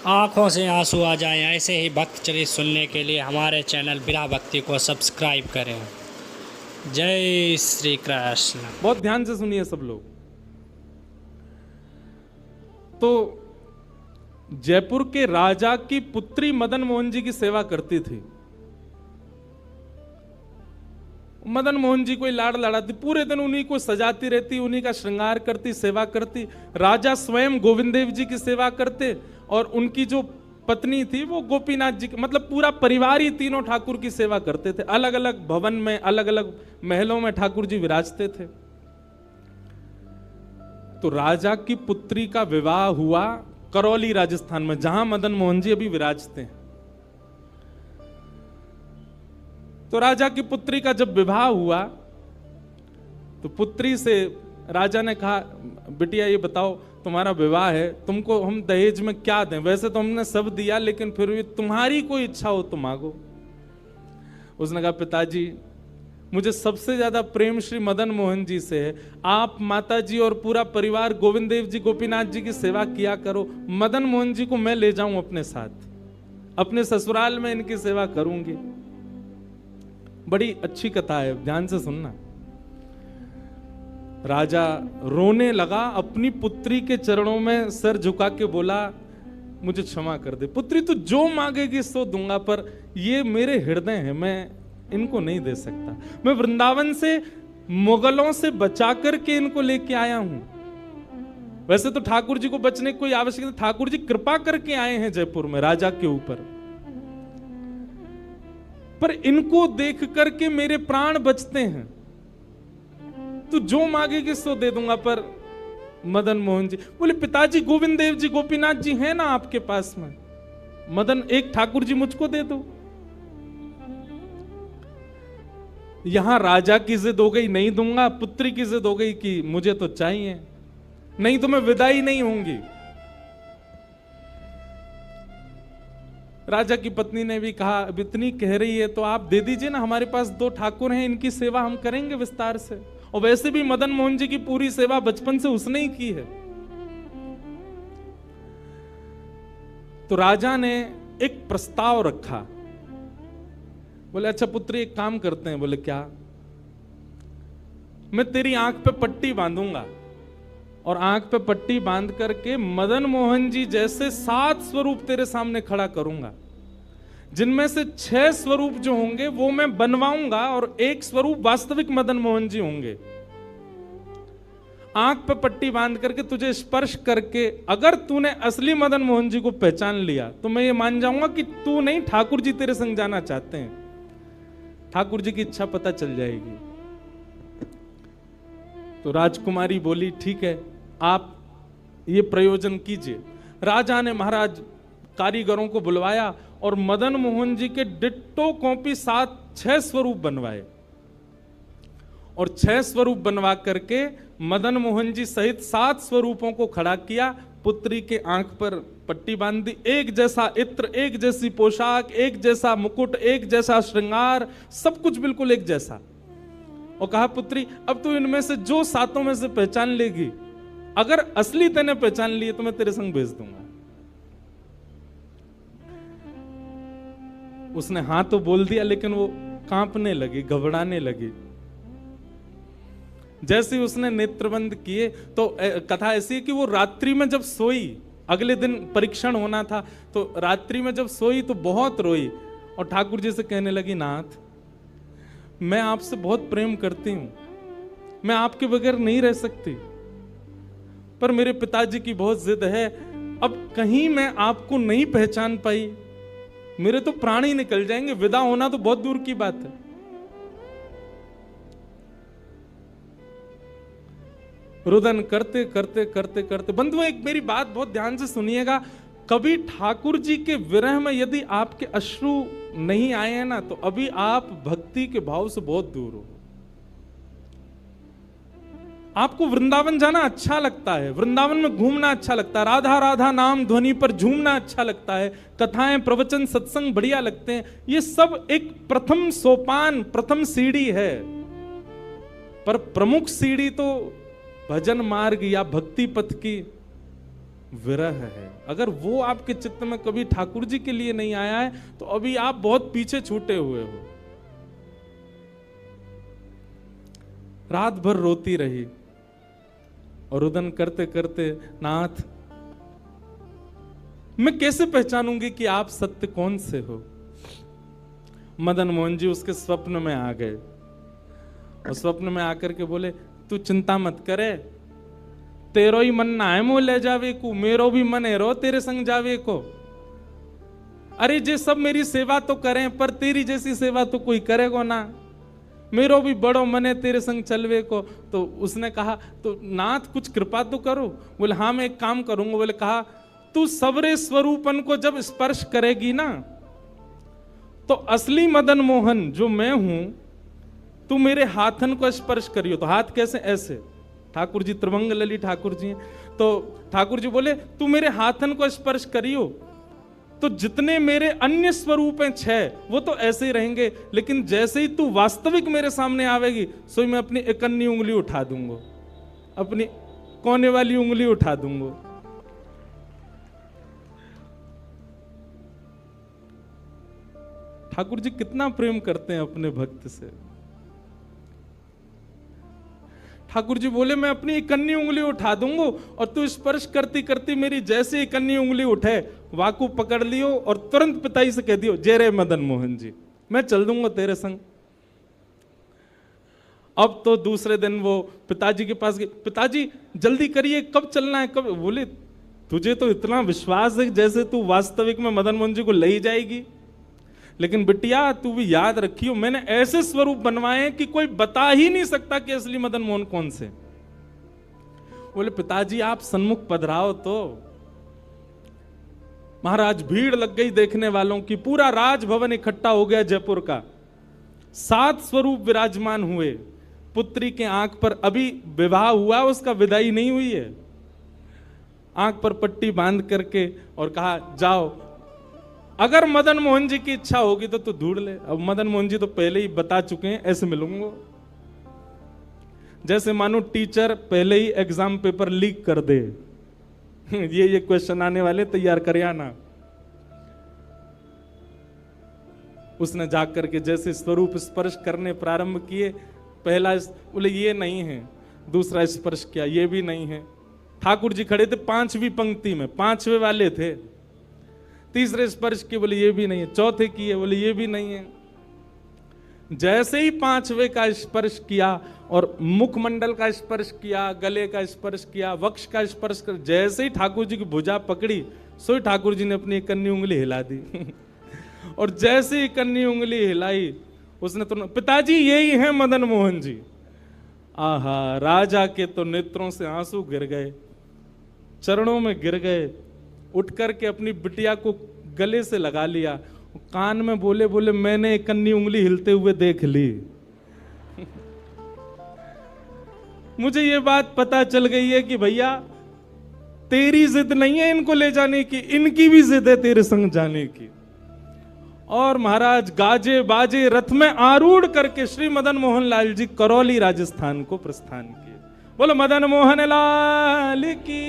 आँखों से आंसू आ जाएं, ऐसे ही भक्त चरित्र सुनने के लिए हमारे चैनल बिना भक्ति को सब्सक्राइब करें। जय श्री कृष्ण। बहुत ध्यान से सुनिए सब लोग। तो जयपुर के राजा की पुत्री मदन मोहन जी की सेवा करती थी। मदन मोहन जी को लाड़ लड़ाती, पूरे दिन उन्हीं को सजाती रहती, उन्हीं का श्रृंगार करती, सेवा करती। राजा स्वयं गोविंद देव जी की सेवा करते और उनकी जो पत्नी थी वो गोपीनाथ जी की, मतलब पूरा परिवार ही तीनों ठाकुर की सेवा करते थे। अलग अलग भवन में, अलग अलग महलों में ठाकुर जी विराजते थे। तो राजा की पुत्री का विवाह हुआ करौली राजस्थान में, जहां मदन मोहन जी अभी विराजते हैं। तो राजा की पुत्री का जब विवाह हुआ तो पुत्री से राजा ने कहा, बिटिया ये बताओ तुम्हारा विवाह है, तुमको हम दहेज में क्या दें? वैसे तो हमने सब दिया, लेकिन फिर भी तुम्हारी कोई इच्छा हो तो मांगो। उसने कहा, पिताजी मुझे सबसे ज्यादा प्रेम श्री मदन मोहन जी से है। आप माता जी और पूरा परिवार गोविंद देव जी गोपीनाथ जी की सेवा किया करो। मदन मोहन जी को मैं ले जाऊं अपने साथ, अपने ससुराल में इनकी सेवा करूंगी। बड़ी अच्छी कथा है, ध्यान से सुनना। राजा रोने लगा, अपनी पुत्री के चरणों में सिर झुका के बोला, मुझे क्षमा कर दे पुत्री, तू जो मांगेगी सो दूंगा, पर ये मेरे हृदय है, मैं इनको नहीं दे सकता। मैं वृंदावन से मुगलों से बचा करके इनको लेके आया हूं। वैसे तो ठाकुर जी को बचने की कोई आवश्यकता नहीं, ठाकुर जी कृपा करके आए हैं जयपुर में राजा के ऊपर, पर इनको देख करके मेरे प्राण बचते हैं। तू जो मांगेगी सो दे दूंगा। पर मदन मोहन जी बोले, पिताजी गोविंद देव जी गोपीनाथ जी हैं ना आपके पास में, मदन एक ठाकुर जी मुझको दे दो। यहां राजा की जिद हो गई, नहीं दूंगा। पुत्री की जिद हो गई कि मुझे तो चाहिए, नहीं तो मैं विदाई नहीं होंगी। राजा की पत्नी ने भी कहा, अब इतनी कह रही है तो आप दे दीजिए ना, हमारे पास 2 ठाकुर हैं, इनकी सेवा हम करेंगे विस्तार से। और वैसे भी मदन मोहन जी की पूरी सेवा बचपन से उसने ही की है। तो राजा ने एक प्रस्ताव रखा। बोले, अच्छा पुत्री एक काम करते हैं। बोले, क्या? मैं तेरी आंख पे पट्टी बांधूंगा और आंख पे पट्टी बांध करके मदन मोहन जी जैसे 7 स्वरूप तेरे सामने खड़ा करूंगा, जिनमें से 6 स्वरूप जो होंगे वो मैं बनवाऊंगा और 1 स्वरूप वास्तविक मदन मोहन जी होंगे। आंख पे पट्टी बांध करके तुझे स्पर्श करके अगर तूने असली मदन मोहन जी को पहचान लिया तो मैं ये मान जाऊंगा कि तू नहीं, ठाकुर जी तेरे संग जाना चाहते हैं। ठाकुर जी की इच्छा पता चल जाएगी। तो राजकुमारी बोली, ठीक है आप ये प्रयोजन कीजिए। राजा ने महाराज कारीगरों को बुलवाया और मदन मोहन जी के डिट्टो कॉपी 6 स्वरूप बनवाए और 6 स्वरूप बनवा करके मदन मोहन जी सहित 7 स्वरूपों को खड़ा किया। पुत्री के आंख पर पट्टी बांध दी, एक जैसा इत्र, एक जैसी पोशाक, एक जैसा मुकुट, एक जैसा श्रृंगार, सब कुछ बिल्कुल एक जैसा। और कहा, पुत्री अब तू इनमें से जो 7 में से पहचान लेगी, अगर असली तेने पहचान लिए तो मैं तेरे संग भेज दूंगा। उसने हाँ तो बोल दिया, लेकिन वो कांपने लगी, घबराने लगी। जैसे ही उसने नेत्रबंद किए तो कथा ऐसी है कि वो रात्रि में जब सोई, अगले दिन परीक्षण होना था, तो रात्रि में जब सोई तो बहुत रोई और ठाकुर जी से कहने लगी, नाथ मैं आपसे बहुत प्रेम करती हूं, मैं आपके बगैर नहीं रह सकती, पर मेरे पिताजी की बहुत जिद है। अब कहीं मैं आपको नहीं पहचान पाई, मेरे तो प्राण ही निकल जाएंगे, विदा होना तो बहुत दूर की बात है। रुदन करते करते करते करते, बंधुओं एक मेरी बात बहुत ध्यान से सुनिएगा, कभी ठाकुर जी के विरह में यदि आपके अश्रु नहीं आए हैं ना, तो अभी आप भक्ति के भाव से बहुत दूर हो। आपको वृंदावन जाना अच्छा लगता है, वृंदावन में घूमना अच्छा लगता है, राधा राधा नाम ध्वनि पर झूमना अच्छा लगता है, कथाएं प्रवचन सत्संग बढ़िया लगते हैं। ये सब एक प्रथम सोपान, प्रथम सीढ़ी है, पर प्रमुख सीढ़ी तो भजन मार्ग या भक्ति पथ की विरह है। अगर वो आपके चित्त में कभी ठाकुर जी के लिए नहीं आया है तो अभी आप बहुत पीछे छूटे हुए हो। रात भर रोती रही और रुदन करते करते, नाथ मैं कैसे पहचानूंगी कि आप सत्य कौन से हो। मदन मोहन जी उसके स्वप्न में आ गए और स्वप्न में आकर के बोले, तू चिंता मत करे, तेरो ही मन ना है मोह ले जावे को, मेरो भी मन है रो तेरे संग जावे को। अरे जे सब मेरी सेवा तो करें पर तेरी जैसी सेवा तो कोई करेगा ना, मेरो भी बड़ो मन है तेरे संग चलवे को। तो उसने कहा, तो नाथ कुछ कृपा तो करो। बोले हाँ मैं एक काम करूंगा। बोले कहा, तू सबरे स्वरूपन को जब स्पर्श करेगी ना तो असली मदन मोहन जो मैं हूं, तू मेरे हाथन को स्पर्श करियो। तो हाथ कैसे? ऐसे। ठाकुर जी त्रिभंग लली ठाकुर जी हैं, तो ठाकुर जी बोले तू मेरे हाथन को स्पर्श करियो तो जितने मेरे अन्य स्वरूप हैं 6 वो तो ऐसे ही रहेंगे, लेकिन जैसे ही तू वास्तविक मेरे सामने आवेगी सो मैं अपनी इकन्नी उंगली उठा दूंगा, अपनी कोने वाली उंगली उठा दूंगा। ठाकुर जी कितना प्रेम करते हैं अपने भक्त से। ठाकुर जी बोले मैं अपनी इकन्नी उंगली उठा दूंगा और तू स्पर्श करती करती मेरी जैसे इकन्नी उंगली उठे वाकू पकड़ लियो और तुरंत पिताजी से कह दियो, जय रे मदन मोहन जी, मैं चल दूंगा तेरे संग। अब तो दूसरे दिन वो पिताजी के पास गए, पिताजी जल्दी करिए, कब चलना है, कब? बोले तुझे तो इतना विश्वास है जैसे तू वास्तविक में मदन मोहन जी को ले ही जाएगी, लेकिन बिटिया तू भी याद रखियो मैंने ऐसे स्वरूप बनवाए कि कोई बता ही नहीं सकता कि असली मदन मोहन कौन से। बोले पिताजी आप सन्मुख पधराओ। तो महाराज भीड़ लग गई देखने वालों की, पूरा राजभवन इकट्ठा हो गया जयपुर का। 7 स्वरूप विराजमान हुए। पुत्री के आंख पर अभी विवाह हुआ, उसका विदाई नहीं हुई है, आंख पर पट्टी बांध करके और कहा जाओ, अगर मदन मोहन जी की इच्छा होगी तो तू ढूंढ ले। अब मदन मोहन जी तो पहले ही बता चुके हैं, ऐसे मिलूंगा। जैसे मानो टीचर पहले ही एग्जाम पेपर लीक कर दे, ये क्वेश्चन आने वाले, तैयार कर आना। उसने जाकर के जैसे स्वरूप स्पर्श करने प्रारंभ किए, पहला बोले ये नहीं है, दूसरा स्पर्श किया, ये भी नहीं है। ठाकुर जी खड़े थे 5वीं पंक्ति में, 5वें वाले थे। तीसरे स्पर्श किए, बोले ये भी नहीं है। चौथे किए, बोले ये भी नहीं है। जैसे ही 5वें का स्पर्श किया और मुखमंडल का स्पर्श किया, गले का स्पर्श किया, वक्ष का स्पर्श कर, जैसे ही ठाकुर जी की भुजा पकड़ी सो ठाकुर जी ने अपनी इकन्नी उंगली हिला दी और जैसे ही इकन्नी उंगली हिलाई उसने तो, पिताजी यही है मदन मोहन जी। आहा, राजा के तो नेत्रों से आंसू गिर गए, चरणों में गिर गए, उठ करके अपनी बिटिया को गले से लगा लिया, कान में बोले बोले मैंने इकन्नी उंगली हिलते हुए देख ली। मुझे ये बात पता चल गई है कि भैया तेरी जिद नहीं है इनको ले जाने की, इनकी भी जिद है तेरे संग जाने की। और महाराज गाजे बाजे रथ में आरूढ़ करके श्री मदन मोहन लाल जी करौली राजस्थान को प्रस्थान किए। बोलो मदन मोहन लाल की।